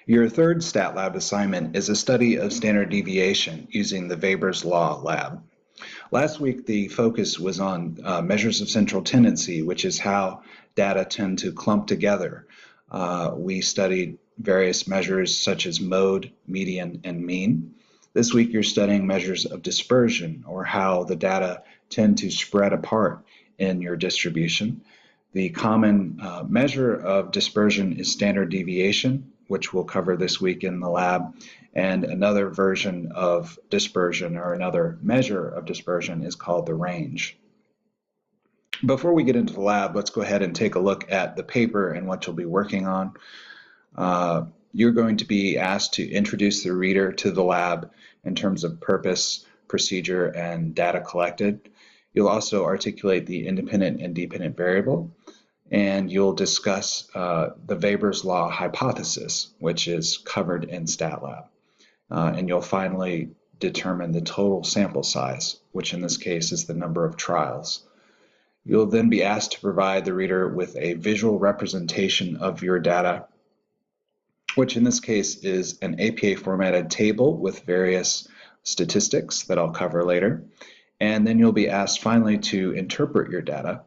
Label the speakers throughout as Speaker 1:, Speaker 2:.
Speaker 1: Your third Stat Lab assignment is a study of standard deviation using the Weber's Law lab. Last week, the focus was on measures of central tendency, which is how data tend to clump together. We studied various measures such as mode, median, and mean. This week, you're studying measures of dispersion, or how the data tend to spread apart in your distribution. The common measure of dispersion is standard deviation, which we'll cover this week in the lab. And another version of dispersion, or another measure of dispersion, is called the range. Before we get into the lab, let's go ahead and take a look at the paper and what you'll be working on. You're going to be asked to introduce the reader to the lab in terms of purpose, procedure, and data collected. You'll also articulate the independent and dependent variable, and you'll discuss the Weber's Law hypothesis, which is covered in Stat Lab. And you'll finally determine the total sample size, which in this case is the number of trials. You'll then be asked to provide the reader with a visual representation of your data, which in this case is an APA formatted table with various statistics that I'll cover later. And then you'll be asked finally to interpret your data.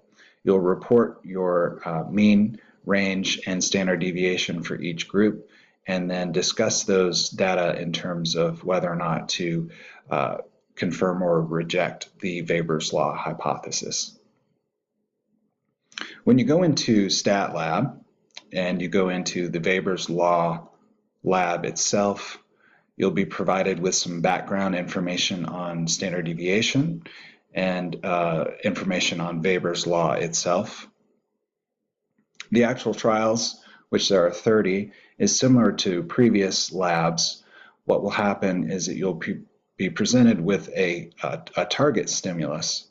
Speaker 1: You'll report your mean, range, and standard deviation for each group, and then discuss those data in terms of whether or not to confirm or reject the Weber's Law hypothesis. When you go into Stat Lab and you go into the Weber's Law lab itself, you'll be provided with some background information on standard deviation and information on Weber's Law itself. The actual trials, which there are 30, is similar to previous labs. What will happen is that you'll be presented with a target stimulus,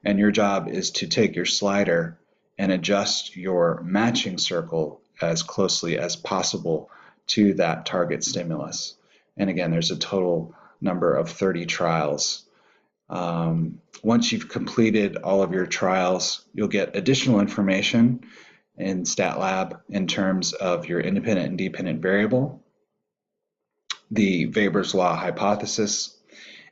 Speaker 1: and your job is to take your slider and adjust your matching circle as closely as possible to that target stimulus. And again, there's a total number of 30 trials. Once you've completed all of your trials, you'll get additional information in Stat Lab in terms of your independent and dependent variable, the Weber's Law hypothesis,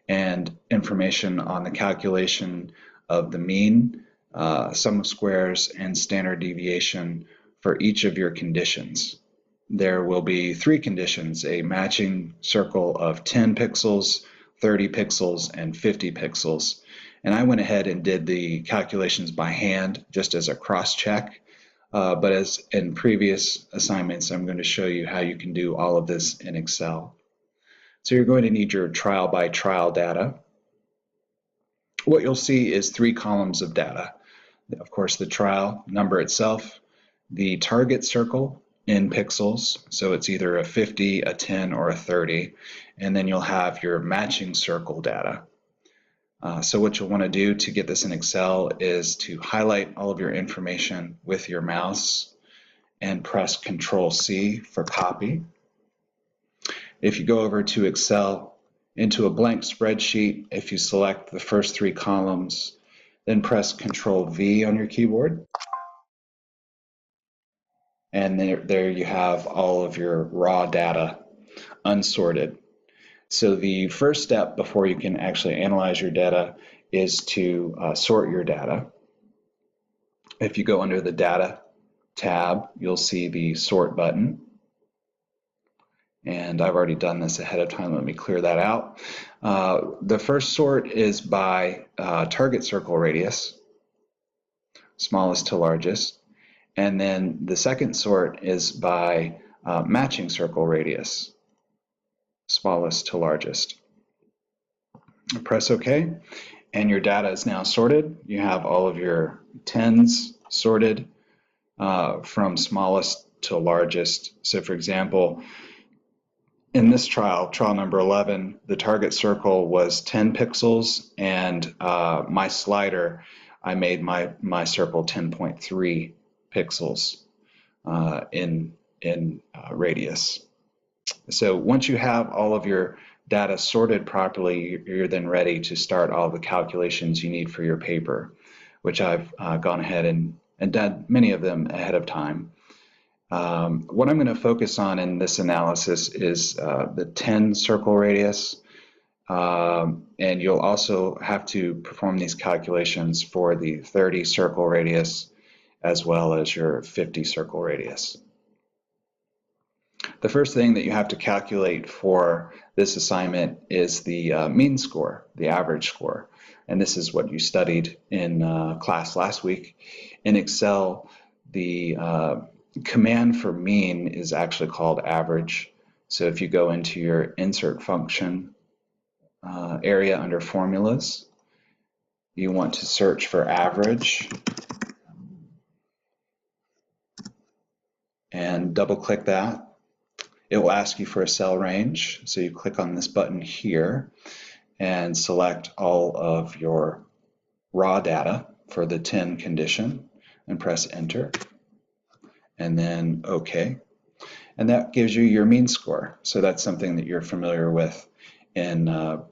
Speaker 1: and information on the calculation of the mean, sum of squares, and standard deviation for each of your conditions. There will be 3 conditions: a matching circle of 10 pixels, 30 pixels, and 50 pixels. And I went ahead and did the calculations by hand just as a cross-check. But as in previous assignments, I'm going to show you how you can do all of this in Excel. So you're going to need your trial by trial data. What you'll see is 3 columns of data. Of course, the trial number itself, the target circle in pixels, so it's either a 50, a 10, or a 30, and then you'll have your matching circle data. So what you'll want to do to get this in Excel is to highlight all of your information with your mouse and press Control-C for copy. If you go over to Excel, into a blank spreadsheet, if you select the first 3 columns, then press Control-V on your keyboard. And there you have all of your raw data unsorted. So the first step before you can actually analyze your data is to sort your data. If you go under the Data tab, you'll see the Sort button. And I've already done this ahead of time. Let me clear that out. The first sort is by target circle radius, smallest to largest. And then the second sort is by matching circle radius, smallest to largest. Press OK, and your data is now sorted. You have all of your 10s sorted from smallest to largest. So for example, in this trial, trial number 11, the target circle was 10 pixels, and my slider, I made my circle 10.3 pixels in radius. So once you have all of your data sorted properly, you're then ready to start all the calculations you need for your paper, which I've gone ahead and done many of them ahead of time. What I'm going to focus on in this analysis is the 10 circle radius, and you'll also have to perform these calculations for the 30 circle radius as well as your 50 circle radius. The first thing that you have to calculate for this assignment is the mean score, the average score. And this is what you studied in class last week. In Excel, the command for mean is actually called average. So if you go into your insert function area under formulas, you want to search for average and double click that. It will ask you for a cell range, so you click on this button here and select all of your raw data for the 10 condition and press enter and then OK. And that gives you your mean score. So that's something that you're familiar with in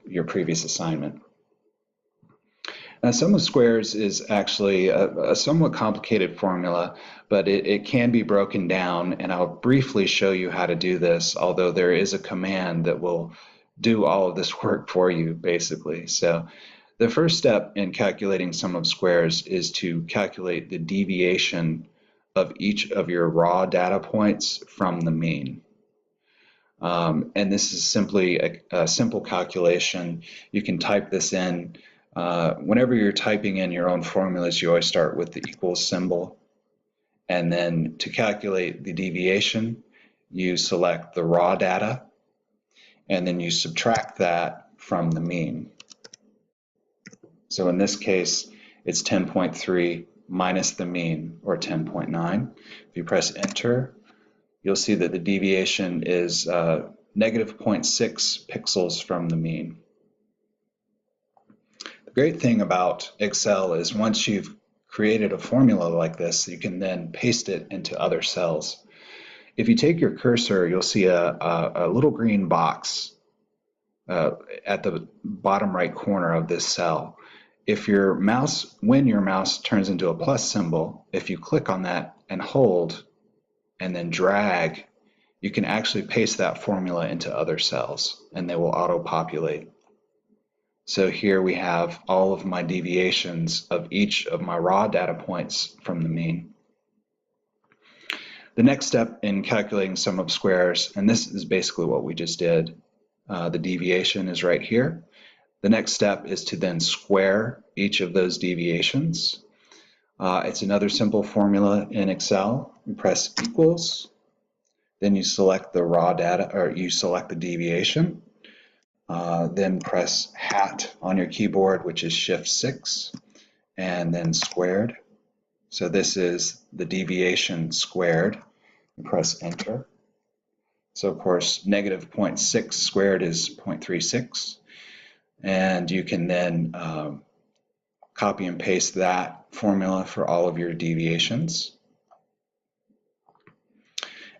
Speaker 1: your previous assignment. Now, sum of squares is actually a somewhat complicated formula, but it can be broken down, and I'll briefly show you how to do this, although there is a command that will do all of this work for you, basically. So the first step in calculating sum of squares is to calculate the deviation of each of your raw data points from the mean. And this is simply a simple calculation. You can type this in. Whenever you're typing in your own formulas, you always start with the equals symbol. And then to calculate the deviation, you select the raw data, and then you subtract that from the mean. So in this case, it's 10.3 minus the mean, or 10.9. If you press enter, you'll see that the deviation is negative 0.6 pixels from the mean. The great thing about Excel is once you've created a formula like this, you can then paste it into other cells. If you take your cursor, you'll see a little green box at the bottom right corner of this cell. When your mouse turns into a plus symbol, if you click on that and hold and then drag, you can actually paste that formula into other cells and they will auto-populate. So here we have all of my deviations of each of my raw data points from the mean. The next step in calculating sum of squares, and this is basically what we just did, the deviation is right here. The next step is to then square each of those deviations. It's another simple formula in Excel. You press equals, then you select the raw data, or you select the deviation. Then press hat on your keyboard, which is Shift-6, and then squared. So this is the deviation squared. You press enter. So of course, negative 0.6 squared is 0.36. And you can then copy and paste that formula for all of your deviations.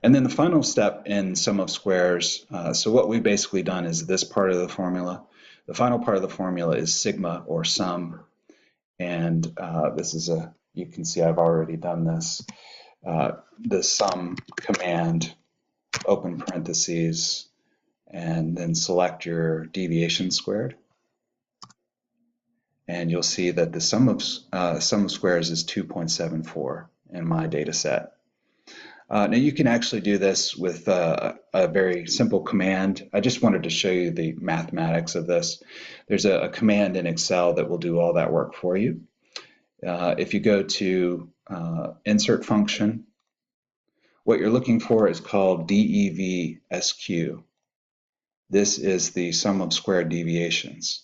Speaker 1: And then the final step in sum of squares, so what we've basically done is this part of the formula. The final part of the formula is sigma, or sum. And this is you can see I've already done this. The sum command, open parentheses, and then select your deviation squared. And you'll see that the sum of squares is 2.74 in my data set. Now you can actually do this with a very simple command. I just wanted to show you the mathematics of this. There's a command in Excel that will do all that work for you. If you go to insert function, what you're looking for is called DEVSQ. This is the sum of squared deviations.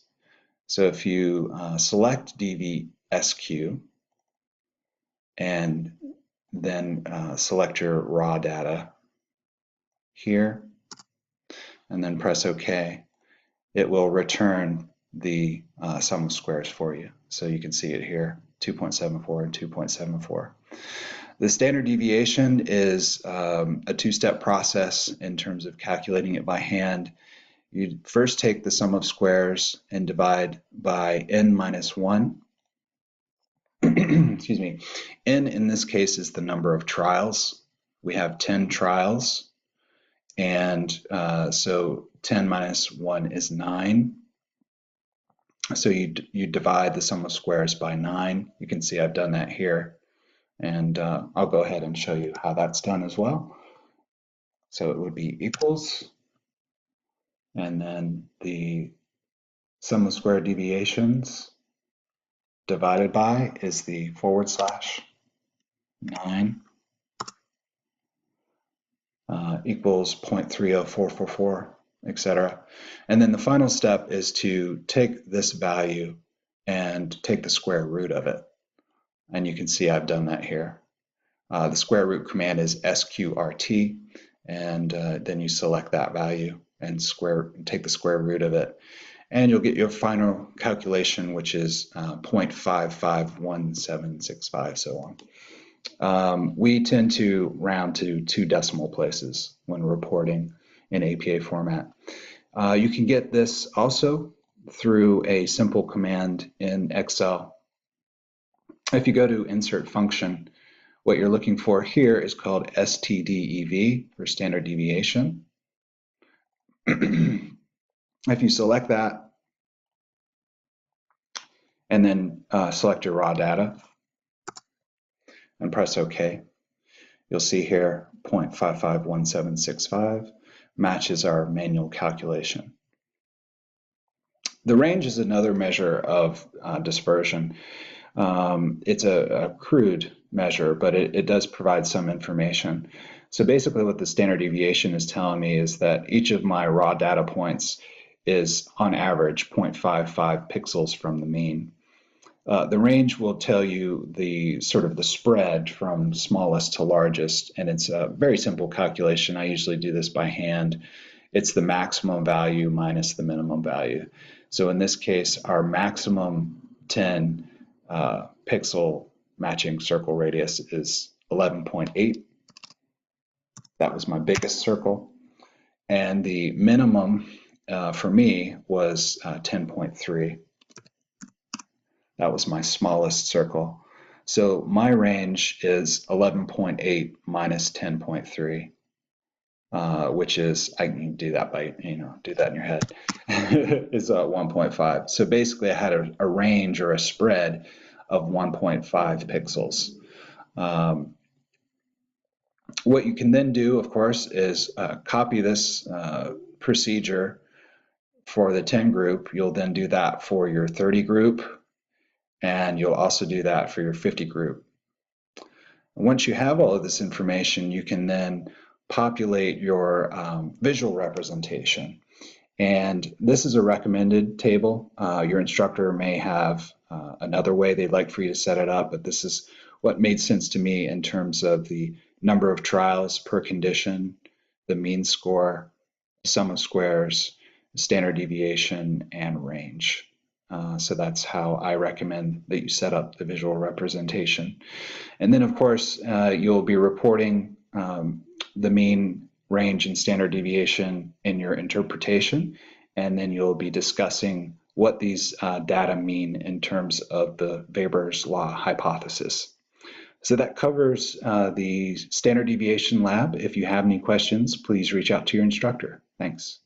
Speaker 1: So if you select DEVSQ and then select your raw data here and then press OK, it will return the sum of squares for you. So you can see it here, 2.74 and 2.74. The standard deviation is a two-step process in terms of calculating it by hand. You first take the sum of squares and divide by n minus 1. Excuse me. N in this case is the number of trials we have 10 trials, and so 10 minus 1 is 9. So you divide the sum of squares by 9. You can see I've done that here, and I'll go ahead and show you how that's done as well. So it would be equals, and then the sum of square deviations divided by is the / 9 equals 0.30444, etc. And then the final step is to take this value and take the square root of it. And you can see I've done that here. The square root command is sqrt, and then you select that value and take the square root of it. And you'll get your final calculation, which is 0.551765, so on. We tend to round to 2 decimal places when reporting in APA format. You can get this also through a simple command in Excel. If you go to Insert Function, what you're looking for here is called STDEV, for standard deviation. If you select that, and then select your raw data and press OK, you'll see here 0.551765 matches our manual calculation. The range is another measure of dispersion. It's a crude measure, but it does provide some information. So basically what the standard deviation is telling me is that each of my raw data points is on average 0.55 pixels from the mean. The range will tell you the sort of the spread from smallest to largest, and it's a very simple calculation. I usually do this by hand. It's the maximum value minus the minimum value. So in this case, our maximum 10 pixel matching circle radius is 11.8. That was my biggest circle. And the minimum for me was 10.3. That was my smallest circle. So my range is 11.8 minus 10.3, which is, I can do that by, do that in your head, is 1.5. So basically I had a range or a spread of 1.5 pixels. What you can then do, of course, is copy this procedure for the 10 group. You'll then do that for your 30 group, and you'll also do that for your 50 group. Once you have all of this information, you can then populate your visual representation. And this is a recommended table. Your instructor may have another way they'd like for you to set it up, but this is what made sense to me in terms of the number of trials per condition, the mean score, sum of squares, standard deviation, and range. So that's how I recommend that you set up the visual representation. And then, of course, you'll be reporting the mean, range, and standard deviation in your interpretation, and then you'll be discussing what these data mean in terms of the Weber's law hypothesis. So that covers the standard deviation lab. If you have any questions, please reach out to your instructor. Thanks.